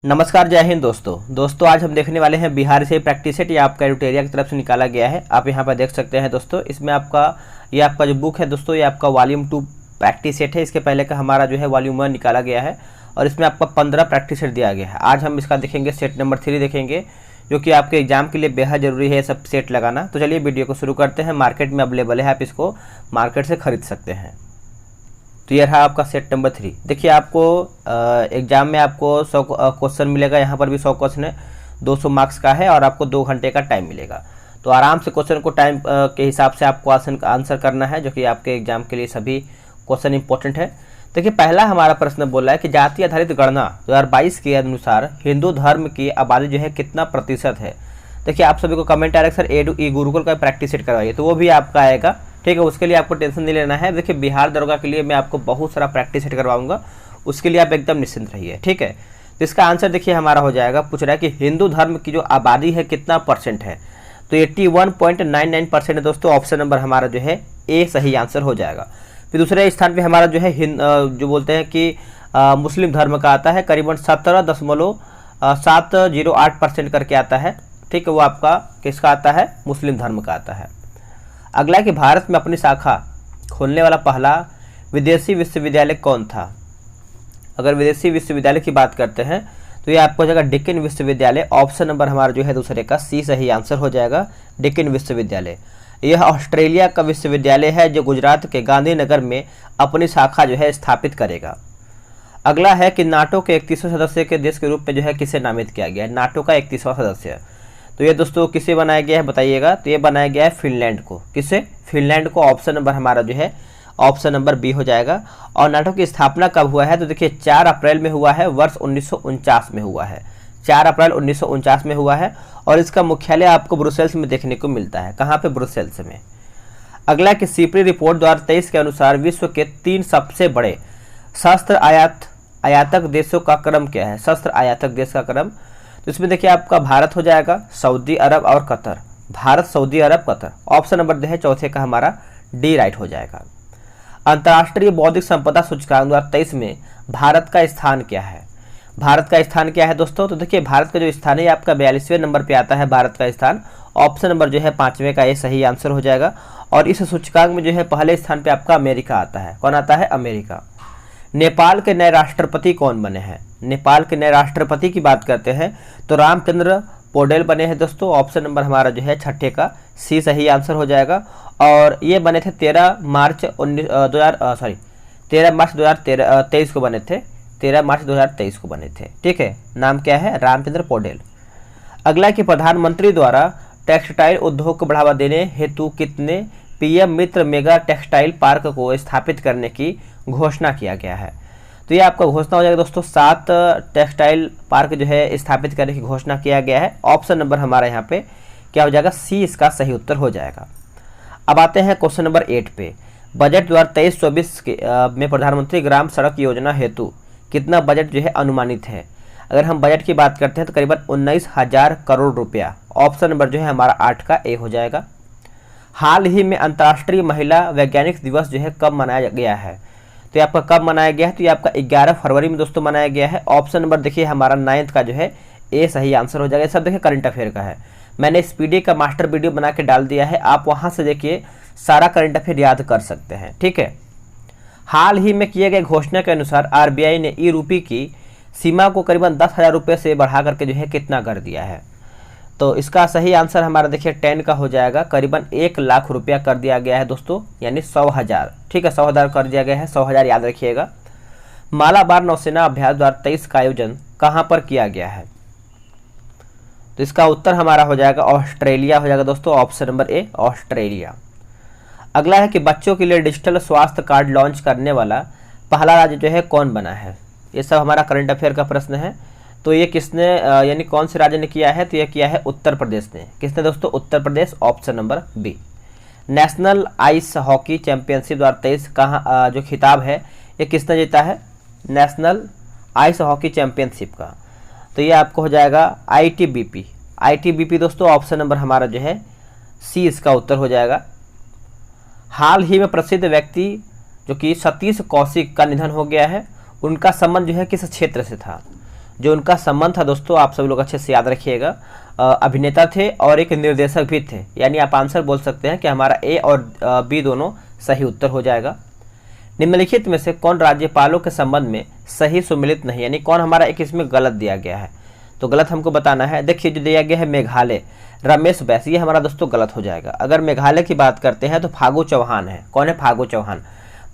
नमस्कार, जय हिंद दोस्तों आज हम देखने वाले हैं बिहार से प्रैक्टिस सेट। ये आपका एडुटेरिया की तरफ से निकाला गया है। आप यहां पर देख सकते हैं दोस्तों, इसमें ये आपका जो बुक है दोस्तों, ये आपका वॉल्यूम 2 प्रैक्टिस सेट है। इसके पहले का हमारा जो है वॉल्यूम 1 निकाला गया है और इसमें आपका 15 प्रैक्टिस सेट दिया गया है। आज हम इसका देखेंगे सेट नंबर 3 देखेंगे, जो कि आपके एग्जाम के लिए बेहद जरूरी है सब सेट लगाना। तो चलिए वीडियो को शुरू करते हैं। मार्केट में अवेलेबल है, आप इसको मार्केट से खरीद सकते हैं। तो यह रहा आपका सेट नंबर 3। देखिए, आपको एग्जाम में आपको 100 क्वेश्चन मिलेगा। यहाँ पर भी 100 क्वेश्चन है, 200 मार्क्स का है और आपको 2 घंटे का टाइम मिलेगा। तो आराम से क्वेश्चन को टाइम के हिसाब से आपको आंसर करना है, जो कि आपके एग्जाम के लिए सभी क्वेश्चन इंपॉर्टेंट है। देखिए, पहला हमारा प्रश्न बोला है कि जाति आधारित गणना 2022 के अनुसार हिंदू धर्म की आबादी जो है कितना प्रतिशत है। देखिए, आप सभी को कमेंट आ रहा है सर ई गुरुकुल का प्रैक्टिस सेट करवाइए, तो वो भी आपका आएगा। ठीक है, उसके लिए आपको टेंशन नहीं लेना है। देखिए, बिहार दरोगा के लिए मैं आपको बहुत सारा प्रैक्टिस सेट करवाऊंगा, उसके लिए आप एकदम निश्चिंत रहिए। ठीक है, तो इसका आंसर देखिए हमारा हो जाएगा। पूछ रहा है कि हिंदू धर्म की जो आबादी है कितना परसेंट है, तो 81.99% है दोस्तों। ऑप्शन नंबर हमारा जो है ए सही आंसर हो जाएगा। फिर दूसरे स्थान पे हमारा जो है जो बोलते हैं कि मुस्लिम धर्म का आता है, करीबन 17.708% करके आता है। ठीक है, वो आपका किसका आता है, मुस्लिम धर्म का आता है। अगला कि भारत में अपनी शाखा खोलने वाला पहला विदेशी विश्वविद्यालय कौन था। अगर विदेशी विश्वविद्यालय की बात करते हैं तो ये आपको हो जाएगा डेक्कन विश्वविद्यालय। ऑप्शन नंबर हमारा जो है दूसरे का सी सही आंसर हो जाएगा, डेक्कन विश्वविद्यालय। यह ऑस्ट्रेलिया का विश्वविद्यालय है जो गुजरात के गांधीनगर में अपनी शाखा जो है स्थापित करेगा। अगला है कि नाटो के 31वें सदस्य के देश के रूप में जो है किसे नामित किया गया है। नाटो का 31वां सदस्य, तो ये दोस्तों किसे बनाया गया है बताइएगा। तो ये बनाया गया है फिनलैंड को। किसे, फिनलैंड को। ऑप्शन नंबर हमारा जो है ऑप्शन नंबर बी हो जाएगा। और नाटो की स्थापना कब हुआ है, तो देखिए 4 अप्रैल में हुआ है, वर्ष 1949 में हुआ है। 4 अप्रैल 1949 में हुआ है और इसका मुख्यालय आपको ब्रुसेल्स में देखने को मिलता है। कहाँ पे, ब्रुसेल्स में। अगला कि सीपरी रिपोर्ट 2023 के अनुसार विश्व के 3 सबसे बड़े शस्त्र आयातक देशों का क्रम क्या है। शस्त्र आयातक देश का क्रम, तो इसमें देखिए आपका भारत हो जाएगा, सऊदी अरब और कतर। भारत, सऊदी अरब, कतर। ऑप्शन नंबर जो है चौथे का हमारा डी राइट हो जाएगा। अंतर्राष्ट्रीय बौद्धिक संपदा सूचकांक 2023 में भारत का स्थान क्या है। भारत का स्थान क्या है दोस्तों, तो देखिए भारत का जो स्थान है आपका 42वें नंबर पे आता है भारत का स्थान। ऑप्शन नंबर जो है 5वें का ये सही आंसर हो जाएगा। और इस सूचकांक में जो है पहले स्थान पे आपका अमेरिका आता है। कौन आता है, अमेरिका। नेपाल के नए राष्ट्रपति कौन बने हैं। नेपाल के नए राष्ट्रपति की बात करते हैं तो रामचंद्र पौडेल बने हैं दोस्तों। ऑप्शन नंबर हमारा जो है छठे का सी सही आंसर हो जाएगा। और ये बने थे 13 मार्च 2023 को बने थे। 13 मार्च 2023 को बने थे। ठीक है, नाम क्या है, रामचंद्र पौडेल। अगला कि प्रधानमंत्री द्वारा टेक्सटाइल उद्योग को बढ़ावा देने हेतु कितने पीएम मित्र मेगा टेक्सटाइल पार्क को स्थापित करने की घोषणा किया गया है। तो ये आपका घोषणा हो जाएगा दोस्तों 7 टेक्सटाइल पार्क जो है स्थापित करने की घोषणा किया गया है। ऑप्शन नंबर हमारा यहाँ पे क्या हो जाएगा, सी इसका सही उत्तर हो जाएगा। अब आते हैं क्वेश्चन नंबर 8 पे। बजट 2023-24 में प्रधानमंत्री ग्राम सड़क योजना हेतु कितना बजट जो है अनुमानित है। अगर हम बजट की बात करते हैं तो करीबन 19,000 करोड़ रुपया। ऑप्शन नंबर जो है हमारा 8 का ए हो जाएगा। हाल ही में अंतर्राष्ट्रीय महिला वैज्ञानिक दिवस जो है कब मनाया गया है, तो ये आपका कब मनाया गया है, तो ये आपका 11 फरवरी में दोस्तों मनाया गया है। ऑप्शन नंबर देखिए हमारा 9th का जो है ए सही आंसर हो जाएगा। सब देखिए करंट अफेयर का है, मैंने इस पीडी का मास्टर वीडियो बना के डाल दिया है, आप वहां से देखिए सारा करंट अफेयर याद कर सकते हैं। ठीक है, हाल ही में किए गए घोषणा के अनुसार आरबीआई ने ई रूपी की सीमा को करीबन 10,000 रुपये से बढ़ा करके जो है कितना कर दिया है। तो इसका सही आंसर हमारा देखिए 10 का हो जाएगा। करीबन 1 लाख रुपया कर दिया गया है दोस्तों, यानी 100,000। ठीक है, 100,000 कर दिया गया है, 100,000 याद रखिएगा। मालाबार नौसेना अभ्यास 2023 का आयोजन कहाँ पर किया गया है, तो इसका उत्तर हमारा हो जाएगा ऑस्ट्रेलिया हो जाएगा दोस्तों। ऑप्शन नंबर ए, ऑस्ट्रेलिया। अगला है कि बच्चों के लिए डिजिटल स्वास्थ्य कार्ड लॉन्च करने वाला पहला राज्य जो है कौन बना है। ये सब हमारा करंट अफेयर का प्रश्न है। तो ये किसने यानी कौन से राज्य ने किया है, तो ये किया है उत्तर प्रदेश ने। किसने दोस्तों, Uttar Pradesh. Option number B. National ice hockey championship 2023 कहाँ जो खिताब है ये किसने जीता है, नेशनल आइस हॉकी चैंपियनशिप का, तो ये आपको हो जाएगा आईटीबीपी। आईटीबीपी दोस्तों, ऑप्शन नंबर हमारा जो है सी इसका उत्तर हो जाएगा। हाल ही में प्रसिद्ध व्यक्ति जो कि सतीश कौशिक का निधन हो गया है, उनका संबंध जो है किस क्षेत्र से था, जो उनका संबंध था दोस्तों, आप सब लोग अच्छे से याद रखिएगा, अभिनेता थे और एक निर्देशक भी थे। यानी आप आंसर बोल सकते हैं कि हमारा ए और बी दोनों सही उत्तर हो जाएगा। निम्नलिखित में से कौन राज्यपालों के संबंध में सही सुमिलित नहीं, यानी कौन हमारा एक इसमें गलत दिया गया है, तो गलत हमको बताना है। देखिए जो दिया गया है मेघालय, रमेश बैस, ये हमारा दोस्तों गलत हो जाएगा। अगर मेघालय की बात करते हैं तो फागू चौहान है। कौन है? फागू चौहान।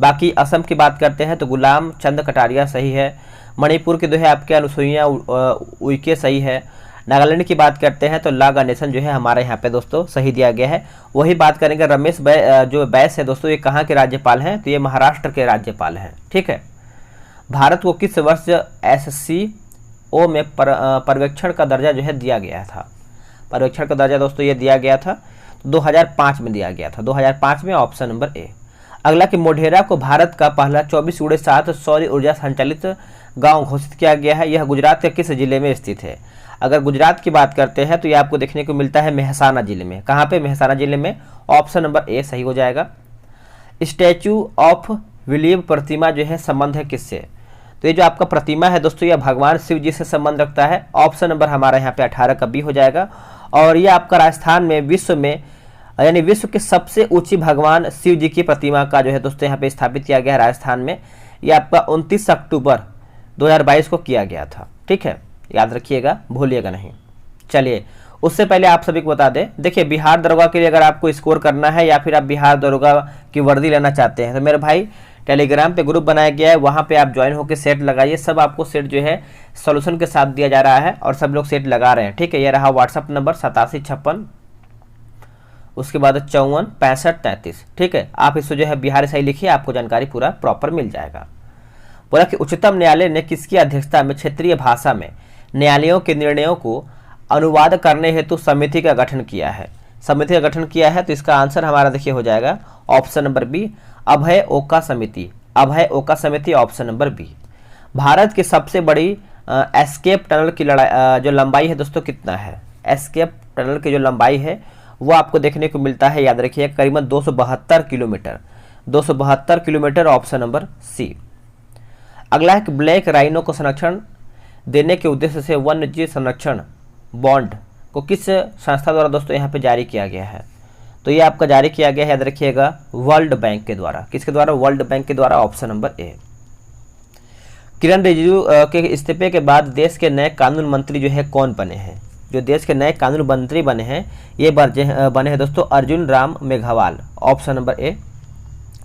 बाकी असम की बात करते हैं तो गुलाम चंद कटारिया सही है। मणिपुर की जो है आपके अनुसुईया उइके सही है। नागालैंड की बात करते हैं तो ला गणेशन जो है हमारे यहाँ पे दोस्तों सही दिया गया है। वही बात करेंगे रमेश जो बैस है दोस्तों, ये कहाँ के राज्यपाल हैं, तो ये महाराष्ट्र के राज्यपाल हैं। ठीक है। भारत को किस वर्ष SCO में पर्यवेक्षण का दर्जा जो है दिया गया था? पर्यवेक्षण का दर्जा दोस्तों ये दिया गया था 2005 में दिया गया था, 2005 में, ऑप्शन नंबर ए। अगला कि मोढेरा को भारत का पहला 24x7 सौर ऊर्जा संचालित गांव घोषित किया गया है। यह गुजरात के किस जिले में स्थित है? अगर गुजरात की बात करते हैं तो यह आपको देखने को मिलता है मेहसाना जिले में। कहाँ पे? मेहसाना जिले में, ऑप्शन नंबर ए सही हो जाएगा। स्टैचू ऑफ विलियम प्रतिमा जो है संबंध है किससे? तो ये जो आपका प्रतिमा है दोस्तों, यह भगवान शिव जी से संबंध रखता है। ऑप्शन नंबर हमारा यहाँ पे 18 का बी हो जाएगा। और यह आपका राजस्थान में विश्व में, यानी विश्व के सबसे ऊंची भगवान शिव जी की प्रतिमा का जो है दोस्तों यहाँ पे स्थापित किया गया है राजस्थान में। यह आपका 29 अक्टूबर 2022 को किया गया था। ठीक है, याद रखिएगा, भूलिएगा नहीं। चलिए, उससे पहले आप सभी को बता दें, देखिए बिहार दरोगा के लिए अगर आपको स्कोर करना है या फिर आप बिहार दरोगा की वर्दी लेना चाहते हैं तो मेरे भाई टेलीग्राम पे ग्रुप बनाया गया है, वहाँ पे आप ज्वाइन होकर सेट लगाइए। सब आपको सेट जो है सॉल्यूशन के साथ दिया जा रहा है और सब लोग सेट लगा रहे हैं। ठीक है, ये रहा व्हाट्सअप नंबर 8756, उसके बाद 54 65 33। ठीक है, आप इसको जो है बिहार सही लिखिए, आपको जानकारी पूरा प्रॉपर मिल जाएगा। बोला कि उच्चतम न्यायालय ने किसकी अध्यक्षता में क्षेत्रीय भाषा में न्यायालयों के निर्णयों को अनुवाद करने हेतु समिति का गठन किया है? समिति का गठन किया है तो इसका आंसर हमारा देखिए हो जाएगा ऑप्शन नंबर बी, अभय ओका समिति। अभय ओका समिति, ऑप्शन नंबर बी। भारत की सबसे बड़ी एस्केप टनल की जो लंबाई है दोस्तों कितना है? एस्केप टनल की जो लंबाई है वो आपको देखने को मिलता है, याद रखिए, करीबन 272 kilometre. 272 kilometre, option number C. अगला है कि ब्लैक राइनो को संरक्षण देने के उद्देश्य से वन्यजीव संरक्षण बॉन्ड को किस संस्था द्वारा दोस्तों यहाँ पे जारी किया गया है? तो ये आपका जारी किया गया है, याद रखिएगा, वर्ल्ड बैंक के द्वारा। किसके द्वारा? वर्ल्ड बैंक के द्वारा, ऑप्शन नंबर ए। किरण रिजिजू के इस्तीफे के बाद देश के नए कानून मंत्री जो है कौन बने हैं? जो देश के नए कानून मंत्री बने हैं ये बने हैं दोस्तों अर्जुन राम मेघवाल, ऑप्शन नंबर ए।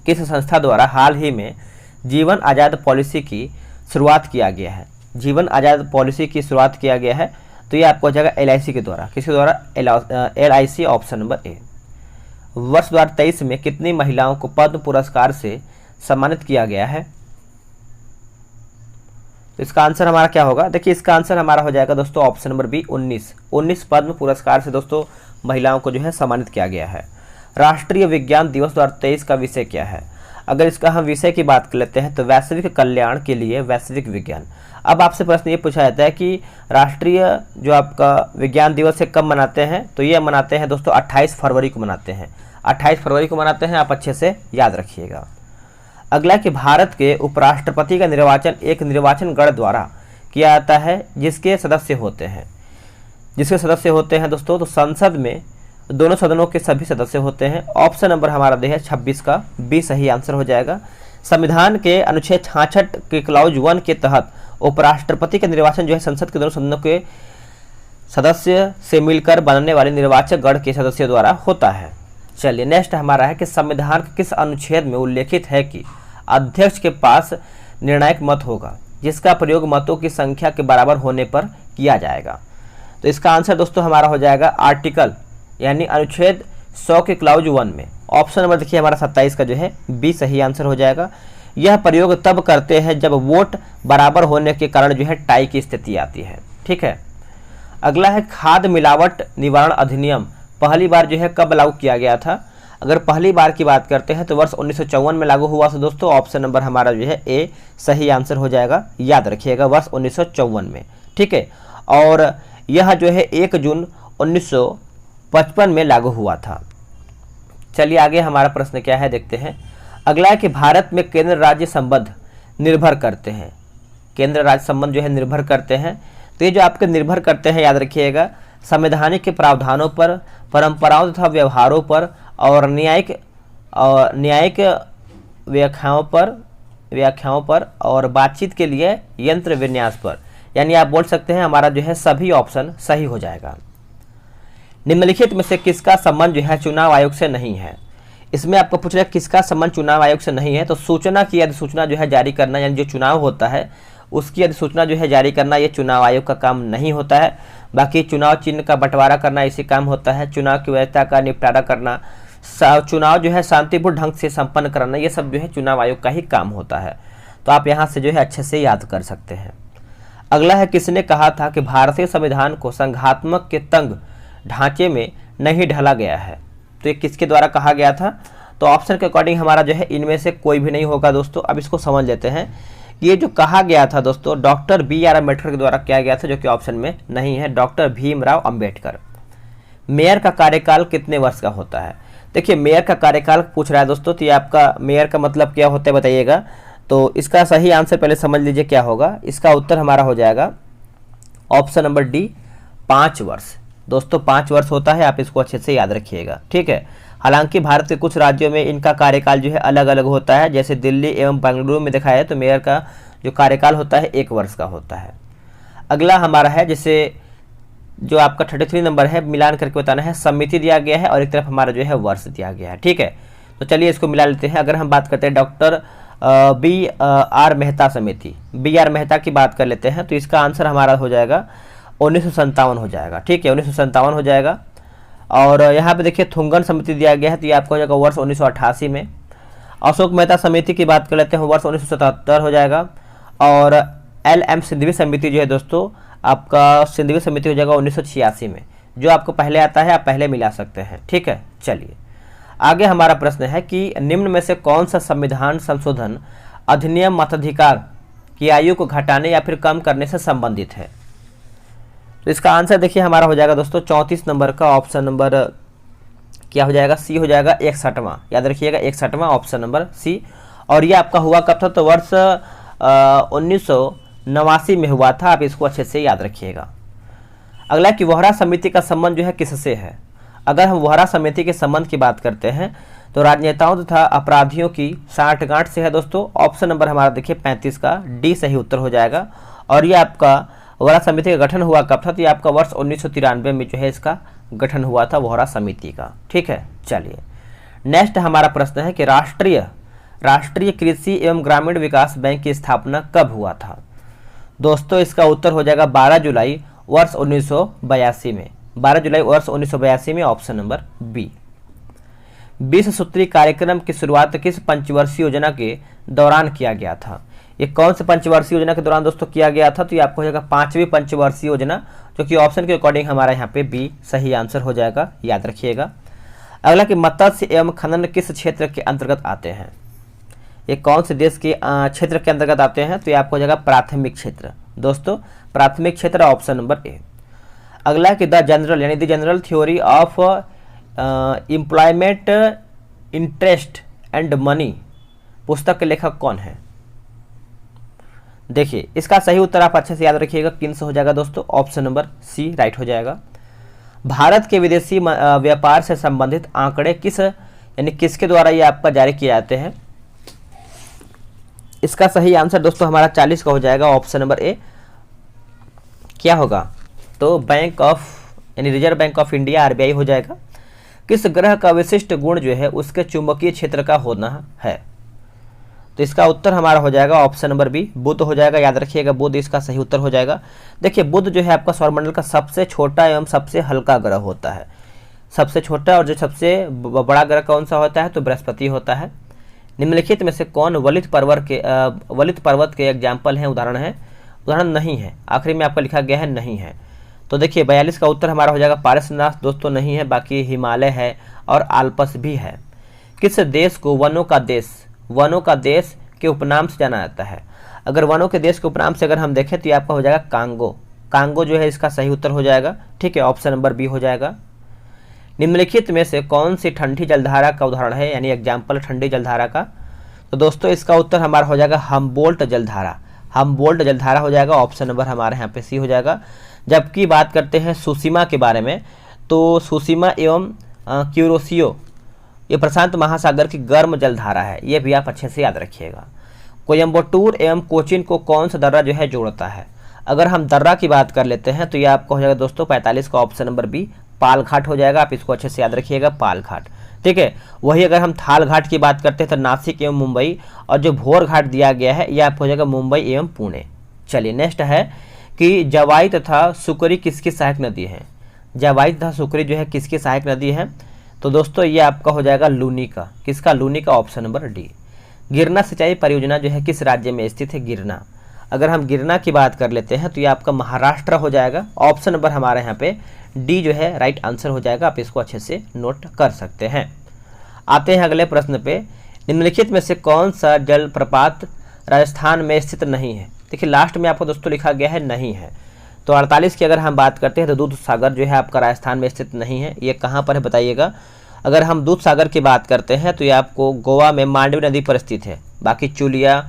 किस संस्था द्वारा हाल ही में जीवन आज़ाद पॉलिसी की शुरुआत किया गया है? जीवन आज़ाद पॉलिसी की शुरुआत किया गया है तो ये आपको हो जाएगा LIC के द्वारा। किसके द्वारा? LIC, ऑप्शन नंबर ए। वर्ष 2023 में कितनी महिलाओं को पद्म पुरस्कार से सम्मानित किया गया है? तो इसका आंसर हमारा क्या होगा? देखिए इसका आंसर हमारा हो जाएगा दोस्तों ऑप्शन नंबर बी, 19। 19 पद्म पुरस्कार से दोस्तों महिलाओं को जो है सम्मानित किया गया है। राष्ट्रीय विज्ञान दिवस 2023 का विषय क्या है? अगर इसका हम विषय की बात कर लेते हैं तो वैश्विक कल्याण के लिए वैश्विक विज्ञान। अब आपसे प्रश्न ये पूछा जाता है कि राष्ट्रीय जो आपका विज्ञान दिवस है कब मनाते हैं? तो ये मनाते हैं दोस्तों 28 फरवरी को मनाते हैं। 28 फरवरी को मनाते हैं, आप अच्छे से याद रखिएगा। अगला कि भारत के उपराष्ट्रपति का निर्वाचन एक निर्वाचन गण द्वारा किया जाता है जिसके सदस्य होते हैं। जिसके सदस्य होते हैं दोस्तों, तो संसद में दोनों सदनों के सभी सदस्य होते हैं। ऑप्शन नंबर हमारा दे है 26 का बी सही आंसर हो जाएगा। संविधान के अनुच्छेद 66 के क्लाउज 1 के तहत उपराष्ट्रपति का निर्वाचन जो है संसद के दोनों सदनों के सदस्य से मिलकर बनने वाले निर्वाचक गण के सदस्यों द्वारा होता है। चलिए नेक्स्ट हमारा है कि संविधान के किस अनुच्छेद में उल्लेखित है कि अध्यक्ष के पास निर्णायक मत होगा जिसका प्रयोग मतों की संख्या के बराबर होने पर किया जाएगा? तो इसका आंसर दोस्तों हमारा हो जाएगा आर्टिकल यानी अनुच्छेद 100 के क्लाउज 1 में। ऑप्शन नंबर देखिए हमारा 27 का जो है बी सही आंसर हो जाएगा। यह प्रयोग तब करते हैं जब वोट बराबर होने के कारण जो है टाई की स्थिति आती है। ठीक है, अगला है खाद्य मिलावट निवारण अधिनियम पहली बार जो है कब लागू किया गया था? अगर पहली बार की बात करते हैं तो वर्ष 1954 में लागू हुआ था दोस्तों। ऑप्शन नंबर हमारा जो है ए सही आंसर हो जाएगा, याद रखिएगा, वर्ष 1954 में। ठीक है, और यह जो है 1 जून 1955 में लागू हुआ था। चलिए आगे हमारा प्रश्न क्या है देखते हैं। अगला है कि भारत में केंद्र राज्य संबंध निर्भर करते हैं। केंद्र राज्य संबंध जो है निर्भर करते हैं तो ये जो आपके निर्भर करते हैं, याद रखिएगा, संवैधानिक के प्रावधानों पर, परंपराओं तथा व्यवहारों पर और न्यायिक व्याख्याओं पर और बातचीत के लिए यंत्र विन्यास पर। यानी आप बोल सकते हैं हमारा जो है सभी ऑप्शन सही हो जाएगा। निम्नलिखित में से किसका संबंध जो है चुनाव आयोग से नहीं है? इसमें आपको पूछ रहा है किसका संबंध चुनाव आयोग से नहीं है, तो सूचना की अधिसूचना जो है जारी करना, यानी जो चुनाव होता है उसकी अधिसूचना जो है जारी करना, ये चुनाव आयोग का काम नहीं होता है। बाकी चुनाव चिन्ह का बंटवारा करना इसी काम होता है। चुनाव की वैधता का निपटारा करना, चुनाव जो है शांतिपूर्ण ढंग से संपन्न कराना, ये सब जो है चुनाव आयोग का ही काम होता है। तो आप यहाँ से जो है अच्छे से याद कर सकते हैं। अगला है, किसने कहा था कि भारतीय संविधान को संघात्मक के तंग ढांचे में नहीं ढला गया है? तो ये किसके द्वारा कहा गया था? तो ऑप्शन के अकॉर्डिंग हमारा जो है इनमें से कोई भी नहीं होगा दोस्तों। अब इसको समझ लेते हैं। ये जो कहा गया था दोस्तों, डॉक्टर BR अम्बेडकर के द्वारा किया गया था, जो कि ऑप्शन में नहीं है, डॉक्टर भीमराव अम्बेडकर। मेयर का कार्यकाल कितने वर्ष का होता है? देखिए, मेयर का कार्यकाल पूछ रहा है दोस्तों, तो ये आपका मेयर का मतलब क्या होता है बताइएगा। तो इसका सही आंसर पहले समझ लीजिए क्या होगा। इसका उत्तर हमारा हो जाएगा ऑप्शन नंबर डी, 5 वर्ष। दोस्तों 5 वर्ष होता है, आप इसको अच्छे से याद रखिएगा, ठीक है। हालांकि भारत के कुछ राज्यों में इनका कार्यकाल जो है अलग अलग होता है, जैसे दिल्ली एवं बेंगलुरु में देखा है तो मेयर का जो कार्यकाल होता है 1 वर्ष का होता है। अगला हमारा है, जैसे जो आपका 33 नंबर है, मिलान करके बताना है। समिति दिया गया है और एक तरफ हमारा जो है वर्ष दिया गया है, ठीक है। तो चलिए इसको मिला लेते हैं। अगर हम बात करते हैं डॉक्टर BR मेहता समिति, BR मेहता की बात कर लेते हैं, तो इसका आंसर हमारा हो जाएगा 1957 हो जाएगा, ठीक है, 1957 हो जाएगा। और यहाँ पे देखिए थुंगन समिति दिया गया है, तो ये आपका हो जाएगा वर्ष 1988 में। अशोक मेहता समिति की बात कर लेते हैं, वर्ष 1977 हो जाएगा। और LM सिंधवी समिति जो है दोस्तों, आपका सिंधवी समिति हो जाएगा 1986 में। जो आपको पहले आता है आप पहले मिला सकते हैं, ठीक है। चलिए आगे हमारा प्रश्न है कि निम्न में से कौन सा संविधान संशोधन अधिनियम मताधिकार की आयु को घटाने या फिर कम करने से संबंधित है? तो इसका आंसर देखिए हमारा हो जाएगा दोस्तों 34 नंबर का ऑप्शन नंबर क्या हो जाएगा? सी हो जाएगा, 61वां। याद रखिएगा 61वां ऑप्शन नंबर सी। और ये आपका हुआ कब था? तो वर्ष 1989 में हुआ था। आप इसको अच्छे से याद रखिएगा। अगला कि वोहरा समिति का संबंध जो है किससे है? अगर हम वोहरा समिति के संबंध की बात करते हैं तो राजनेताओं तथा अपराधियों की साठगांठ से है दोस्तों। ऑप्शन नंबर हमारा देखिए 35 का डी सही उत्तर हो जाएगा। और ये आपका वोहरा समिति का गठन हुआ कब था? तो ये आपका वर्ष 1993 में जो है इसका गठन हुआ था वोहरा समिति का, ठीक है। चलिए नेक्स्ट हमारा प्रश्न है कि राष्ट्रीय कृषि एवं ग्रामीण विकास बैंक की स्थापना कब हुआ था? दोस्तों इसका उत्तर हो जाएगा 12 जुलाई वर्ष 1982 में। 12 जुलाई वर्ष 1982 में, ऑप्शन नंबर बी। 20 सूत्री कार्यक्रम की शुरुआत किस पंचवर्षीय योजना के दौरान किया गया था? ये कौन से पंचवर्षीय योजना के दौरान दोस्तों किया गया था? तो ये आपको हो जाएगा 5वीं पंचवर्षीय योजना, जो कि ऑप्शन के अकॉर्डिंग हमारा यहाँ पे बी सही आंसर हो जाएगा, याद रखिएगा। अगला कि मत्स्य एवं खनन किस क्षेत्र के अंतर्गत आते हैं? ये कौन से देश के क्षेत्र के अंतर्गत आते हैं? तो ये आपको हो जाएगा प्राथमिक क्षेत्र। दोस्तों प्राथमिक क्षेत्र ऑप्शन नंबर ए। अगला कि द जनरल यानी the general theory of employment interest and money पुस्तक के लेखक कौन है? देखिए इसका सही उत्तर आप अच्छे से याद रखिएगा, किन से हो जाएगा दोस्तों? ऑप्शन नंबर सी राइट हो जाएगा। भारत के विदेशी व्यापार से संबंधित आंकड़े किसके द्वारा ये आपका जारी किए जाते हैं? इसका सही आंसर दोस्तों हमारा 40 का हो जाएगा, ऑप्शन नंबर ए। क्या होगा? तो बैंक ऑफ यानी reserve bank of India RBI हो जाएगा। किस ग्रह का विशिष्ट गुण जो है उसके चुंबकीय क्षेत्र का होना है? तो इसका उत्तर हमारा हो जाएगा ऑप्शन नंबर बी, बुध हो जाएगा। याद रखिएगा बुध इसका सही उत्तर हो जाएगा। देखिए बुध जो है आपका सौरमंडल का सबसे छोटा एवं सबसे हल्का ग्रह होता है। सबसे छोटा और जो सबसे बड़ा ग्रह कौन सा होता है? तो बृहस्पति होता है। निम्नलिखित में से कौन वलित पर्वत के एग्जाम्पल हैं, उदाहरण है? उदाहरण नहीं है, आखिरी में आपका लिखा गया है नहीं है। तो देखिए 42 का उत्तर हमारा हो जाएगा पारसनाथ दोस्तों नहीं है, बाकी हिमालय है और आल्प्स भी है। किस देश को वनों का देश के उपनाम से जाना जाता है? अगर वनों के देश के उपनाम से अगर हम देखें तो ये आपका हो जाएगा कांगो जो है इसका सही उत्तर हो जाएगा, ठीक है, ऑप्शन नंबर बी हो जाएगा। निम्नलिखित में से कौन सी ठंडी जलधारा का उदाहरण है यानी एग्जाम्पल ठंडी जलधारा का? तो दोस्तों इसका उत्तर हमारा हो जाएगा हम्बोल्ट जलधारा। हम बोल्ट जलधारा हो जाएगा, ऑप्शन नंबर हमारे यहाँ पे सी हो जाएगा। जबकि बात करते हैं सुसीमा के बारे में, तो सुसीमा एवं क्यूरोसियो ये प्रशांत महासागर की गर्म जलधारा है, ये भी आप अच्छे से याद रखिएगा। कोयम्बटूर एवं कोचीन को कौन सा दर्रा जो है जोड़ता है? अगर हम दर्रा की बात कर लेते हैं तो ये आपको हो जाएगा दोस्तों 45 का ऑप्शन नंबर बी पाल घाट हो जाएगा। आप इसको अच्छे से याद रखिएगा, पाल घाट, ठीक है। वही अगर हम थाल घाट की बात करते हैं तो नासिक एवं मुंबई, और जो भोर घाट दिया गया है ये आपको हो जाएगा मुंबई एवं पुणे। चलिए नेक्स्ट है कि जवाई तथा सुकरी किसकी सहायक नदी है? जवाई तथा सुकरी जो है किसकी सहायक नदी है? तो दोस्तों ये आपका हो जाएगा लूनी का। किसका? लूनी का, ऑप्शन नंबर डी। गिरना सिंचाई परियोजना जो है किस राज्य में स्थित है? गिरना। अगर हम गिरना की बात कर लेते हैं तो ये आपका महाराष्ट्र हो जाएगा। ऑप्शन नंबर हमारे यहाँ पे डी जो है राइट आंसर हो जाएगा। आप इसको अच्छे से नोट कर सकते हैं। आते हैं अगले प्रश्न पे। निम्नलिखित में से कौन सा जलप्रपात राजस्थान में स्थित नहीं है? देखिए लास्ट में आपको दोस्तों लिखा गया है नहीं है, तो 48 की अगर हम बात करते हैं तो दूध सागर जो है आपका राजस्थान में स्थित नहीं है। ये कहाँ पर है बताइएगा? अगर हम दूध सागर की बात करते हैं तो ये आपको गोवा में मांडवी नदी पर स्थित है। बाकी चुलिया,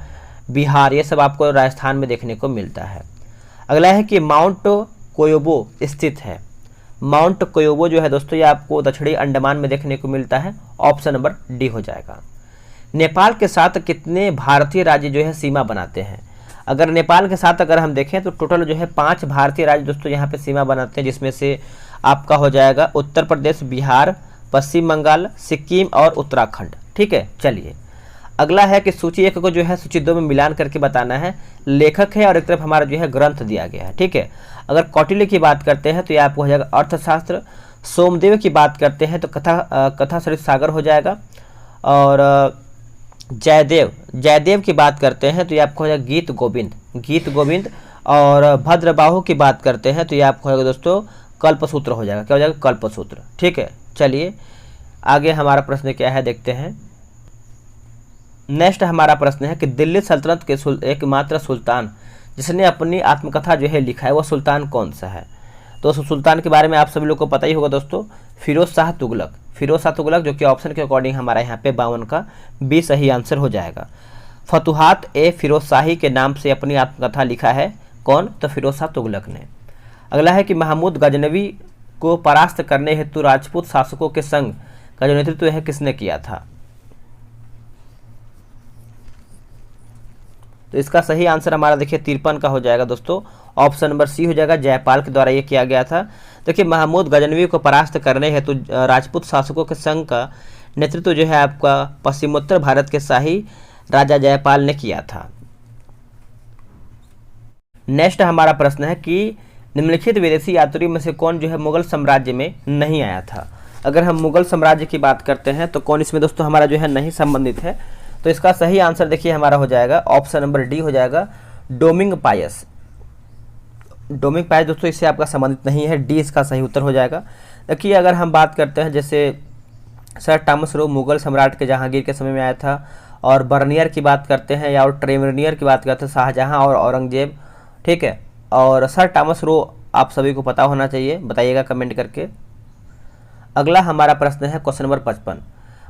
बिहार, ये सब आपको राजस्थान में देखने को मिलता है। अगला है कि माउंट कोयोबो स्थित है। माउंट कोयोबो जो है दोस्तों ये आपको दक्षिणी अंडमान में देखने को मिलता है। ऑप्शन नंबर डी हो जाएगा। नेपाल के साथ कितने भारतीय राज्य जो है सीमा बनाते हैं? अगर नेपाल के साथ अगर हम देखें तो टोटल जो है 5 भारतीय राज्य दोस्तों यहाँ पे सीमा बनाते हैं, जिसमें से आपका हो जाएगा उत्तर प्रदेश, बिहार, पश्चिम बंगाल, सिक्किम और उत्तराखंड, ठीक है। चलिए अगला है कि सूची 1 को जो है सूची 2 में मिलान करके बताना है। लेखक है और एक तरफ हमारा जो है ग्रंथ दिया गया है, ठीक है। अगर कौटिल्य की बात करते हैं तो ये आपको हो जाएगा अर्थशास्त्र। सोमदेव की बात करते हैं तो कथा सरित सागर हो जाएगा। और जयदेव की बात करते हैं तो ये आपको हो जाएगा गीत गोविंद। और भद्रबाहु की बात करते हैं तो ये आपको होगा दोस्तों कल्पसूत्र हो जाएगा। क्या हो जाएगा? कल्पसूत्र, ठीक है। चलिए आगे हमारा प्रश्न क्या है देखते हैं। नेक्स्ट हमारा प्रश्न है कि दिल्ली सल्तनत के एकमात्र सुल्तान जिसने अपनी आत्मकथा जो है लिखा है वो सुल्तान कौन सा है? तो सुल्तान के बारे में आप सभी लोग को पता ही होगा दोस्तों, फिरोज शाह तुगलक। जो कि ऑप्शन के अकॉर्डिंग हमारा यहाँ पे 52 का बी सही आंसर हो जाएगा। फतुहात ए फिरोज शाही के नाम से अपनी आत्मकथा लिखा है कौन? तो फिरोज शाह तुगलक ने। अगला है कि महमूद गजनवी को परास्त करने हेतु राजपूत शासकों के संघ का जो नेतृत्व है किसने किया था? तो इसका सही आंसर हमारा देखिए 53 का हो जाएगा दोस्तों। ऑप्शन नंबर सी हो जाएगा, जयपाल के द्वारा ये किया गया था। देखिए महमूद गजनवी को परास्त करने हेतु राजपूत शासकों के संघ का नेतृत्व जो है आपका पश्चिमोत्तर भारत के शाही राजा जयपाल ने किया था। नेक्स्ट हमारा प्रश्न है कि निम्नलिखित विदेशी यात्री में से कौन जो है मुगल साम्राज्य में नहीं आया था? अगर हम मुगल साम्राज्य की बात करते हैं तो कौन इसमें दोस्तों हमारा जो है नहीं संबंधित है? तो इसका सही आंसर देखिए हमारा हो जाएगा ऑप्शन नंबर डी हो जाएगा, डोमिंग पायस दोस्तों इससे आपका संबंधित नहीं है। डी इसका सही उत्तर हो जाएगा। देखिए अगर हम बात करते हैं जैसे सर टॉमस रो मुगल सम्राट के जहांगीर के समय में आया था, और बर्नियर की बात करते हैं या और ट्रेवरनियर की बात करते हैं शाहजहां और औरंगजेब, ठीक है। और सर टॉमस रो आप सभी को पता होना चाहिए, बताइएगा कमेंट करके। अगला हमारा प्रश्न है क्वेश्चन नंबर 55,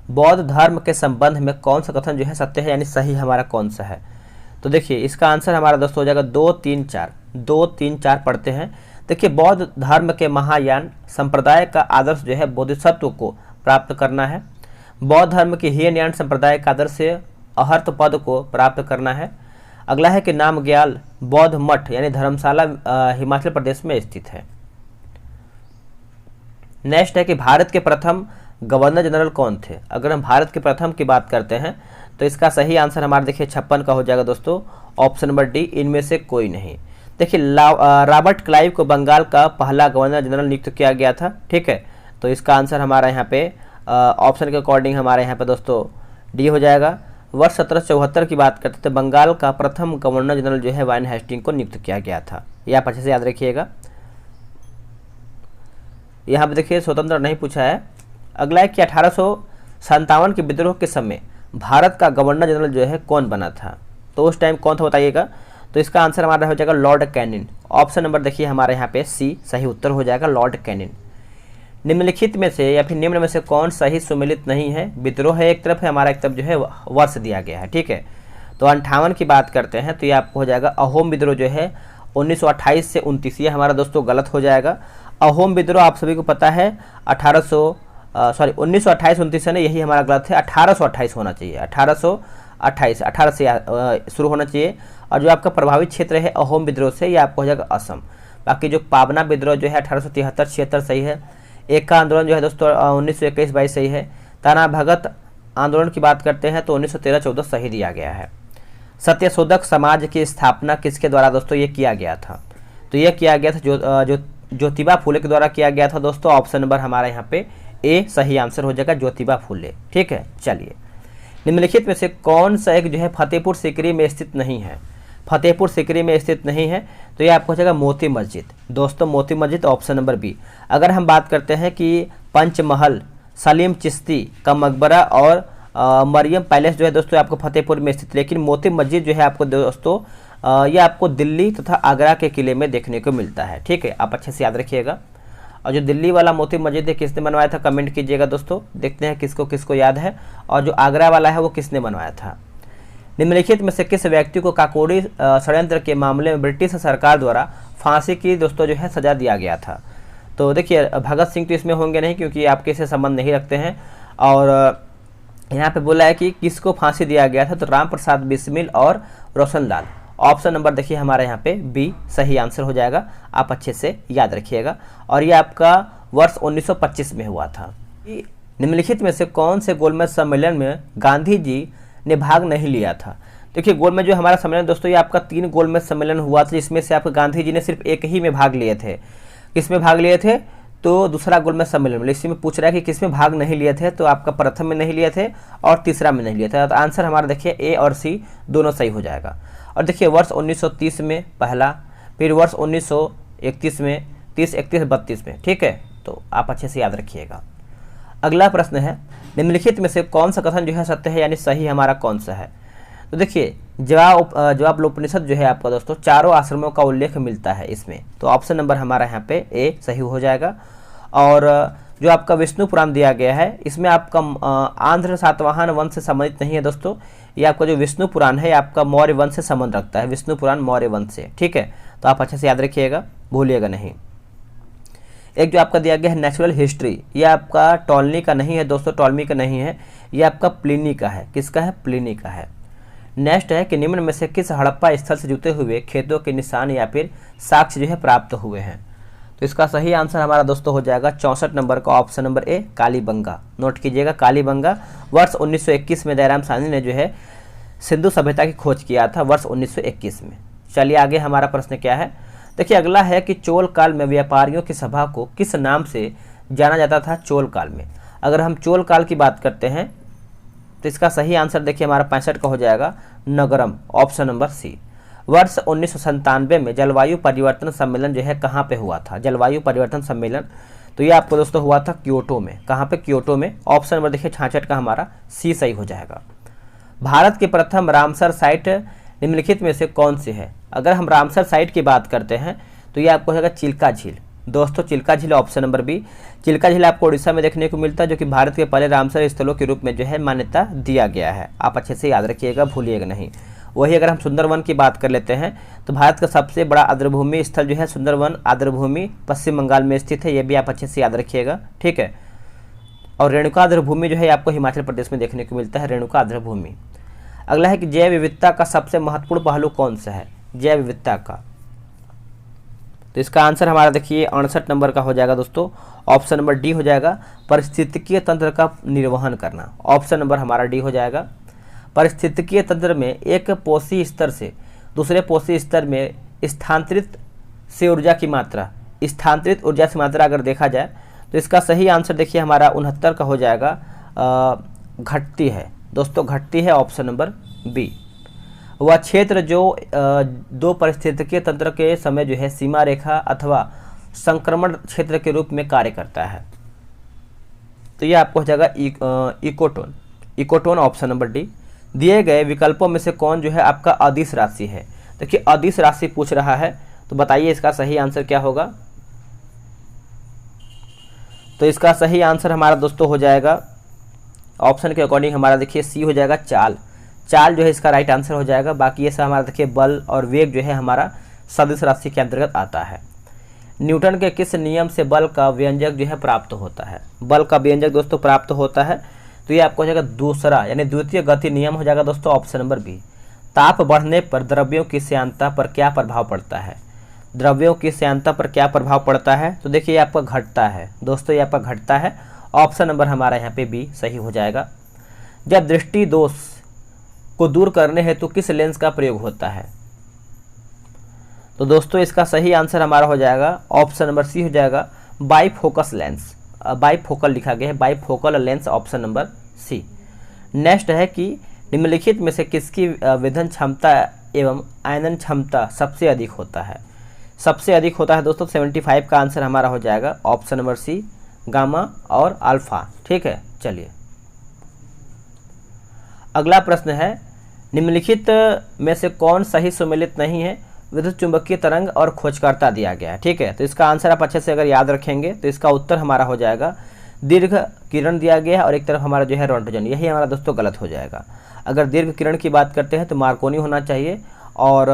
बौद्ध धर्म के संबंध में कौन सा कथन जो है सत्य है यानी सही हमारा कौन सा है? तो देखिए इसका आंसर हमारा दोस्तों हो जाएगा 2, 3, 4 पढ़ते हैं। देखिए बौद्ध धर्म के महायान संप्रदाय का आदर्श जो है बोधिसत्व को प्राप्त करना है। बौद्ध धर्म के हीनयान संप्रदाय का आदर्श से अहर्त पद को प्राप्त करना है। अगला है कि नामग्याल बौद्ध मठ यानी धर्मशाला हिमाचल प्रदेश में स्थित है। नेक्स्ट है कि भारत के प्रथम गवर्नर जनरल कौन थे? अगर हम भारत के प्रथम की बात करते हैं तो इसका सही आंसर हमारा देखिए 56 का हो जाएगा दोस्तों, ऑप्शन नंबर डी, इनमें से कोई नहीं। देखिए रॉबर्ट क्लाइव को बंगाल का पहला गवर्नर जनरल नियुक्त किया गया था, ठीक है। तो इसका आंसर हमारा यहाँ पे ऑप्शन के अकॉर्डिंग हमारे यहाँ पे दोस्तों डी हो जाएगा। वर्ष 1774 की बात करते थे, बंगाल का प्रथम गवर्नर जनरल जो है वाइन हेस्टिंग को नियुक्त किया गया था। ये आप अच्छे से याद रखिएगा। यहाँ पे देखिए स्वतंत्र नहीं पूछा है। अगला है कि 1857 के विद्रोह के समय भारत का गवर्नर जनरल जो है कौन बना था? तो उस टाइम कौन था बताइएगा। तो इसका आंसर हमारा हो जाएगा लॉर्ड कैनिंग। ऑप्शन नंबर देखिए हमारे यहाँ पे सी सही उत्तर हो जाएगा, लॉर्ड कैनिंग। निम्नलिखित में से या फिर निम्न में से कौन सही सुमेलित नहीं है? विद्रोह है एक तरफ है हमारा, एक तरफ जो है वर्ष दिया गया है, ठीक है। तो 58 की बात करते हैं तो ये आपको हो जाएगा अहोम विद्रोह जो है 1928 से 29, ये हमारा दोस्तों गलत हो जाएगा। अहोम विद्रोह आप सभी को पता है 1928-29 है ना, यही हमारा गलत है, 1828 होना चाहिए, 1828 से शुरू होना चाहिए। और जो आपका प्रभावित क्षेत्र है अहोम विद्रोह से, ये आपको हो जाएगा असम। बाकी जो पाबना विद्रोह जो है 1873-76 सही है। एक का आंदोलन जो है दोस्तों 1921-22 सही है। ताना भगत आंदोलन की बात करते हैं तो 1913-14 सही दिया गया है। सत्यशोधक समाज की स्थापना किसके द्वारा दोस्तों ये किया गया था? तो ये किया गया था ज्योतिबा फुले के द्वारा किया गया था दोस्तों। ऑप्शन नंबर हमारा यहाँ पे ए सही आंसर हो जाएगा, ज्योतिबा फुले। ठीक है, चलिए निम्नलिखित में से कौन सा एक जो है फतेहपुर सीकरी में स्थित नहीं है? फतेहपुर सीकरी में स्थित नहीं है तो ये आपको हो जाएगा मोती मस्जिद। दोस्तों Moti Masjid option number B. अगर हम बात करते हैं कि पंचमहल, सलीम चिश्ती का मकबरा और मरियम पैलेस जो है दोस्तों आपको फतेहपुर में स्थित, लेकिन मोती मस्जिद जो है आपको दोस्तों ये आपको दिल्ली तथा आगरा के किले में देखने को मिलता है। ठीक है, आप अच्छे से याद रखिएगा। और जो दिल्ली वाला मोती मस्जिद है किसने बनवाया था कमेंट कीजिएगा दोस्तों, देखते हैं किसको किसको याद है। और जो आगरा वाला है वो किसने बनवाया था? निम्नलिखित में से किस व्यक्ति को काकोरी षड्यंत्र के मामले में ब्रिटिश सरकार द्वारा फांसी की दोस्तों जो है सजा दिया गया था? तो देखिए भगत सिंह तो इसमें होंगे नहीं क्योंकि आपके से संबंध नहीं रखते हैं। और यहाँ पे बोला है कि किसको फांसी दिया गया था, तो राम प्रसाद बिस्मिल और रोशनलाल। ऑप्शन नंबर देखिए हमारे यहाँ पे बी सही आंसर हो जाएगा, आप अच्छे से याद रखिएगा। और ये आपका वर्ष 1925 में हुआ था। निम्नलिखित में से कौन से गोलमेज सम्मेलन में गांधी जी ने भाग नहीं लिया था? देखिए गोलमेज जो हमारा सम्मेलन दोस्तों ये आपका 3 गोलमेज सम्मेलन हुआ था, जिसमें से आपको गांधी जी ने सिर्फ एक ही में भाग लिए थे। किसमें भाग लिए थे? तो दूसरा गोलमेज सम्मेलन में। इसी में पूछ रहा है कि किसमें भाग नहीं लिए थे, तो आपका प्रथम में नहीं लिए थे और तीसरा में नहीं लिए थे। तो आंसर हमारा देखिए ए और सी दोनों सही हो जाएगा। और देखिए वर्ष 1930 में पहला, फिर वर्ष 1931 में, 30, 31, 32 में। ठीक है, तो आप अच्छे से याद रखिएगा। अगला प्रश्न है निम्नलिखित में से कौन सा कथन जो है सत्य है, यानी सही हमारा कौन सा है? तो देखिए जवाबलोपनिषद जो है आपका दोस्तों चारों आश्रमों का उल्लेख मिलता है इसमें, तो ऑप्शन नंबर हमारा यहाँ पे ए सही हो जाएगा। और जो आपका विष्णु पुराण दिया गया है इसमें आपका आंध्र सातवाहन वंश से संबंधित नहीं है दोस्तों। ये आपका जो विष्णु पुराण है आपका मौर्य वंश से संबंध रखता है, विष्णु पुराण मौर्य वंश से। ठीक है, तो आप अच्छे से याद रखिएगा, भूलिएगा नहीं। एक जो आपका दिया गया है नेचुरल हिस्ट्री, ये आपका टॉलनी का नहीं है दोस्तों, टॉलमी का नहीं है, ये आपका प्लिनी का है। किसका है? प्लिनी का है। नेक्स्ट है कि निम्न में से किस हड़प्पा स्थल से जुटे हुए खेतों के निशान या फिर साक्ष्य जो है प्राप्त हुए हैं? तो इसका सही आंसर हमारा दोस्तों हो जाएगा 64 नंबर का, option number A Kalibangan. Note कीजिएगा कालीबंगा। वर्ष 1921 में दयाराम साहनी ने जो है सिंधु सभ्यता की खोज किया था, वर्ष 1921 में। चलिए आगे हमारा प्रश्न क्या है? देखिए अगला है कि चोल काल में व्यापारियों की सभा को किस नाम से जाना जाता था? चोल काल में अगर हम चोल काल की बात करते हैं तो इसका सही आंसर देखिए हमारा 65 का हो जाएगा नगरम, ऑप्शन नंबर सी। वर्ष 1997 में जलवायु परिवर्तन सम्मेलन जो है कहाँ पे हुआ था? जलवायु परिवर्तन सम्मेलन तो ये आपको दोस्तों हुआ था क्योटो में। कहाँ पे? क्योटो में। ऑप्शन नंबर देखिए 66 का हमारा सी सही हो जाएगा। भारत के प्रथम रामसर साइट निम्नलिखित में से कौन सी है? अगर हम रामसर साइट की बात करते हैं तो ये आपको हो जाएगा चिल्का झील। दोस्तों चिल्का झील ऑप्शन नंबर बी। चिल्का झील आपको उड़ीसा में देखने को मिलता है, जो कि भारत के पहले रामसर स्थलों के रूप में जो है मान्यता दिया गया है। आप अच्छे से याद रखिएगा, भूलिएगा नहीं। वही अगर हम सुंदरवन की बात कर लेते हैं तो भारत का सबसे बड़ा आर्द्रभूमि स्थल जो है सुंदरवन आर्द्रभूमि पश्चिम बंगाल में स्थित है, ये भी आप अच्छे से याद रखिएगा। ठीक है, और रेणुका आर्द्रभूमि जो है आपको हिमाचल प्रदेश में देखने को मिलता है, रेणुका आर्द्रभूमि। अगला है कि जैव विविधता का सबसे महत्वपूर्ण पहलू कौन सा है? जैव विविधता का, तो इसका आंसर हमारा देखिए 68 नंबर का हो जाएगा दोस्तों, ऑप्शन नंबर डी हो जाएगा, पारिस्थितिकीय तंत्र का निर्वहन करना। ऑप्शन नंबर हमारा डी हो जाएगा। पारिस्थितिकीय तंत्र में एक पोषी स्तर से दूसरे पोषी स्तर में स्थानांतरित ऊर्जा की मात्रा अगर देखा जाए तो इसका सही आंसर देखिए हमारा 69 का हो जाएगा, घटती है दोस्तों, घटती है, ऑप्शन नंबर बी। वह क्षेत्र जो दो पारिस्थितिकीय तंत्र के समय जो है सीमा रेखा अथवा संक्रमण क्षेत्र के रूप में कार्य करता है, तो ये आपको हो जाएगा ecotone. Ecotone option number D. दिए गए विकल्पों में से कौन जो है आपका अदिश राशि है? देखिए अदिश राशि पूछ रहा है, तो बताइए इसका सही आंसर क्या होगा? तो इसका सही आंसर हमारा दोस्तों हो जाएगा ऑप्शन के अकॉर्डिंग हमारा देखिए सी हो जाएगा चाल। चाल जो है इसका राइट आंसर हो जाएगा। बाकी ये सब हमारा देखिए बल और वेग जो है हमारा सदिश राशि के अंतर्गत आता है। न्यूटन के किस नियम से बल का व्यंजक जो है प्राप्त होता है? बल का व्यंजक दोस्तों प्राप्त होता है तो ये आपको हो जाएगा दूसरा यानी द्वितीय गति नियम हो जाएगा दोस्तों, ऑप्शन नंबर बी। ताप बढ़ने पर द्रव्यों की श्यानता पर क्या प्रभाव पड़ता है? द्रव्यों की श्यानता पर क्या प्रभाव पड़ता है? तो देखिए ये आपका घटता है दोस्तों, ये आपका घटता है। ऑप्शन नंबर हमारा यहाँ पे बी सही हो जाएगा। जब दृष्टि दोष को दूर करने हेतु किस लेंस का प्रयोग होता है? तो दोस्तों इसका सही आंसर हमारा हो जाएगा ऑप्शन नंबर सी हो जाएगा, बाईफोकस लेंस। बाईफोकल लिखा गया है, bifocal lens, option number C. Next है कि निम्नलिखित में से किसकी विधन क्षमता एवं आयनन क्षमता सबसे अधिक होता है? सबसे अधिक होता है दोस्तों 75 का आंसर हमारा हो जाएगा ऑप्शन नंबर सी, गामा और अल्फा। ठीक है, चलिए अगला प्रश्न है, निम्नलिखित में से कौन सही सुमेलित नहीं है? विद्युत चुंबकीय तरंग और खोजकर्ता दिया गया है। ठीक है, तो इसका आंसर आप अच्छे से अगर याद रखेंगे तो इसका उत्तर हमारा हो जाएगा दीर्घ किरण दिया गया है और एक तरफ हमारा जो है रोंटजन, यही हमारा दोस्तों गलत हो जाएगा। अगर दीर्घ किरण की बात करते हैं तो मार्कोनी होना चाहिए, और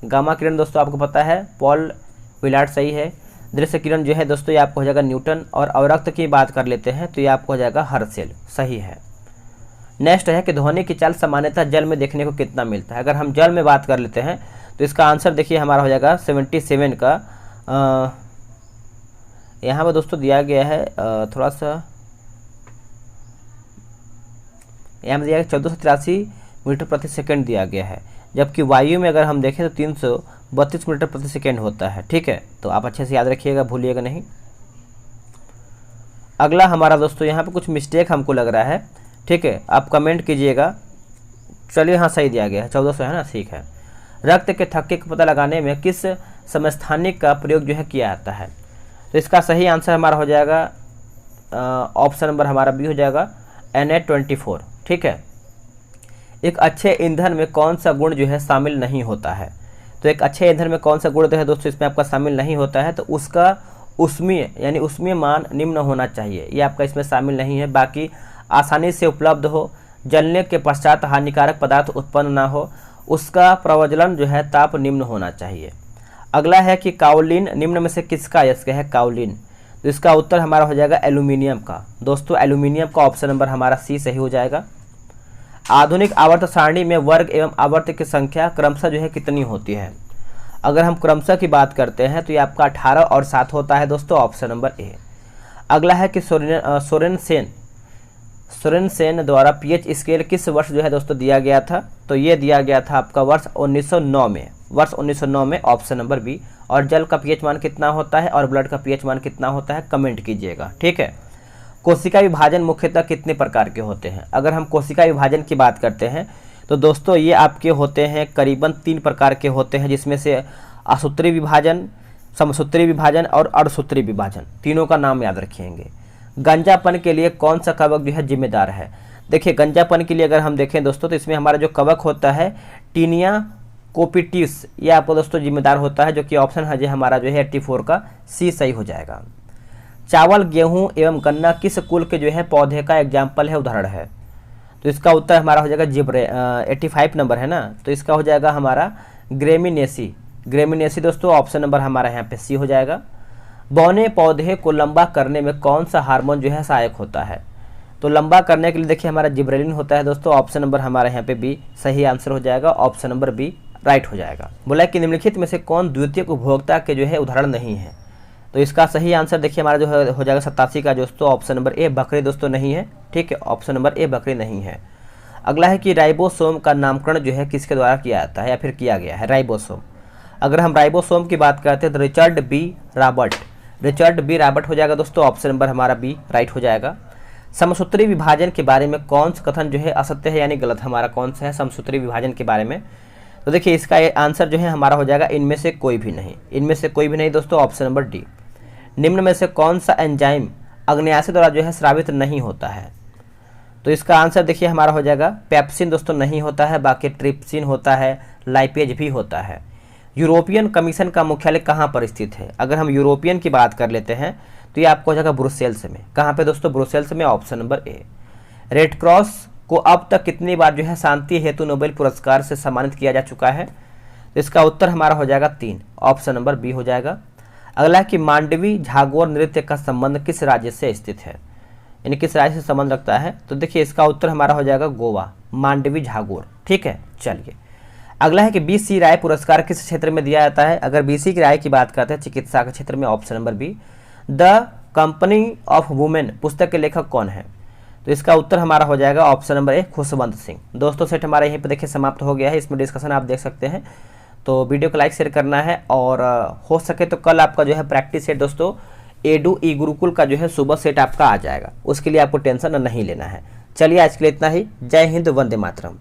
गामा किरण दोस्तों आपको पता है पॉल विलार्ड सही है। दृश्य किरण जो है दोस्तों ये आपको हो जाएगा न्यूटन, और अवरक्त की बात कर लेते हैं तो ये आपको हो जाएगा हर्सेल, सही है। नेक्स्ट है कि ध्वनि की चाल सामान्यतः जल में देखने को कितना मिलता है? अगर हम जल में बात कर लेते हैं तो इसका आंसर देखिए हमारा हो जाएगा 77 का। यहाँ पर दोस्तों दिया गया है थोड़ा सा, यहाँ पर दिया गया 1483 मीटर प्रति सेकंड दिया गया है, जबकि वायु में अगर हम देखें तो 332 मीटर प्रति सेकंड होता है। ठीक है, तो आप अच्छे से याद रखिएगा, भूलिएगा नहीं। अगला हमारा दोस्तों यहाँ पे कुछ मिस्टेक हमको लग रहा है, ठीक है, आप कमेंट कीजिएगा। चलिए हाँ सही दिया गया है, 1400 है ना, ठीक है। रक्त के थक्के का पता लगाने में किस समस्थानिक का प्रयोग जो है किया जाता है? तो इसका सही आंसर हमारा हो जाएगा ऑप्शन नंबर हमारा बी हो जाएगा Na24। ठीक है, एक अच्छे ईंधन में कौन सा गुण जो है शामिल नहीं होता है? तो एक अच्छे ईंधन में कौन सा गुण जो है दोस्तों इसमें आपका शामिल नहीं होता है? तो उसका उष्मीय यानी उष्मीय मान निम्न होना चाहिए, ये आपका इसमें शामिल नहीं है। बाकी आसानी से उपलब्ध हो, जलने के पश्चात हानिकारक पदार्थ उत्पन्न ना हो, उसका प्रज्वलन जो है ताप निम्न होना चाहिए। अगला है कि काओलिन निम्न में से किसका अयस्क है? काओलिन, तो इसका उत्तर हमारा हो जाएगा एल्यूमिनियम का। दोस्तों एल्यूमिनियम का ऑप्शन नंबर हमारा सी सही हो जाएगा। आधुनिक आवर्त सारणी में वर्ग एवं आवर्त की संख्या क्रमशः जो है कितनी होती है? अगर हम क्रमशः की बात करते हैं तो ये आपका 18 और 7 होता है दोस्तों, ऑप्शन नंबर ए। अगला है कि सोरेनसेन द्वारा पीएच स्केल किस वर्ष जो है दोस्तों दिया गया था? तो ये दिया गया था आपका वर्ष 1909 में, वर्ष 1909 में, ऑप्शन नंबर बी। और जल का पीएच मान कितना होता है और ब्लड का पीएच मान कितना होता है, कमेंट कीजिएगा। ठीक है, कोशिका विभाजन मुख्यतः कितने प्रकार के होते हैं? अगर हम कोशिका विभाजन की बात करते हैं तो दोस्तों ये आपके होते हैं करीबन 3 प्रकार के होते हैं, जिसमें से असूत्री विभाजन, समसूत्री विभाजन और अर्धसूत्री विभाजन, तीनों का नाम याद रखिएंगे। गंजापन के लिए कौन सा कवक जो है जिम्मेदार है? देखिए गंजापन के लिए अगर हम देखें दोस्तों तो इसमें हमारा जो कवक होता है टीनिया कोपिटिस, ये आपको दोस्तों जिम्मेदार होता है, जो कि ऑप्शन है जो हमारा जो है 84 का सी सही हो जाएगा। चावल, गेहूं एवं गन्ना किस कुल के जो है पौधे का एग्जाम्पल है, उदाहरण है? तो इसका उत्तर हमारा हो जाएगा जिब्रे, 85 नंबर है ना, तो इसका हो जाएगा हमारा ग्रेमिनेसी। ग्रेमिनेसी दोस्तों ऑप्शन नंबर हमारा यहाँ पे सी हो जाएगा। बौने पौधे को लंबा करने में कौन सा हार्मोन जो है सहायक होता है? तो लंबा करने के लिए देखिए हमारा जिब्रेलिन होता है दोस्तों, ऑप्शन नंबर हमारा यहाँ पे बी सही आंसर हो जाएगा, ऑप्शन नंबर बी राइट हो जाएगा। बोला कि निम्नलिखित में से कौन द्वितीयक उपभोक्ता के जो है उदाहरण नहीं है? तो इसका सही आंसर देखिए हमारा जो है हो जाएगा 87 का दोस्तों, ऑप्शन नंबर ए बकरी दोस्तों नहीं है। ठीक है, ऑप्शन नंबर ए बकरी नहीं है। अगला है कि राइबोसोम का नामकरण जो है किसके द्वारा किया जाता है या फिर किया गया है? राइबोसोम, अगर हम राइबोसोम की बात करते हैं तो रिचर्ड बी रॉबर्ट हो जाएगा दोस्तों, ऑप्शन नंबर हमारा बी राइट हो जाएगा। समसूत्री विभाजन के बारे में कौन सा कथन जो है असत्य है यानी गलत हमारा कौन सा है समसूत्री विभाजन के बारे में? तो देखिए इसका आंसर जो है हमारा हो जाएगा इनमें से कोई भी नहीं, इनमें से कोई भी नहीं दोस्तों, ऑप्शन नंबर डी। निम्न में से कौन सा एंजाइम अग्न्याशय द्वारा जो है स्रावित नहीं होता है? तो इसका आंसर देखिए हमारा हो जाएगा पेप्सिन दोस्तों नहीं होता है, बाकी ट्रिप्सिन होता है, लाइपेज भी होता है। यूरोपियन कमीशन का मुख्यालय कहाँ पर स्थित है? अगर हम यूरोपियन की बात कर लेते हैं तो ये आपको हो जाएगा ब्रुसेल्स में। कहाँ पे दोस्तों? ब्रुसेल्स में, ऑप्शन नंबर ए। रेड क्रॉस को अब तक कितनी बार जो है शांति हेतु नोबेल पुरस्कार से सम्मानित किया जा चुका है? तो इसका उत्तर हमारा हो जाएगा 3, ऑप्शन नंबर बी हो जाएगा। अगला है कि मांडवी झागोर नृत्य का संबंध किस राज्य से स्थित है, यानी किस राज्य से संबंध रखता है? तो देखिए इसका उत्तर हमारा हो जाएगा गोवा, मांडवी झागोर। ठीक है, चलिए अगला है कि BC राय पुरस्कार किस क्षेत्र में दिया जाता है? अगर BC की राय की बात करते हैं चिकित्सा के क्षेत्र में, option number B. The company of women पुस्तक के लेखक कौन है? तो इसका उत्तर हमारा हो जाएगा ऑप्शन नंबर ए, खुशवंत सिंह। दोस्तों सेट हमारा यहीं पर देखिए समाप्त हो गया है, इसमें डिस्कशन आप देख सकते हैं। तो वीडियो को लाइक शेयर करना है, और हो सके तो कल आपका जो है प्रैक्टिस सेट दोस्तों एडू ई गुरुकुल का जो है सुबह सेट आपका आ जाएगा, उसके लिए आपको टेंशन नहीं लेना है। चलिए आज के लिए इतना ही। जय हिंद, वंदे मातरम।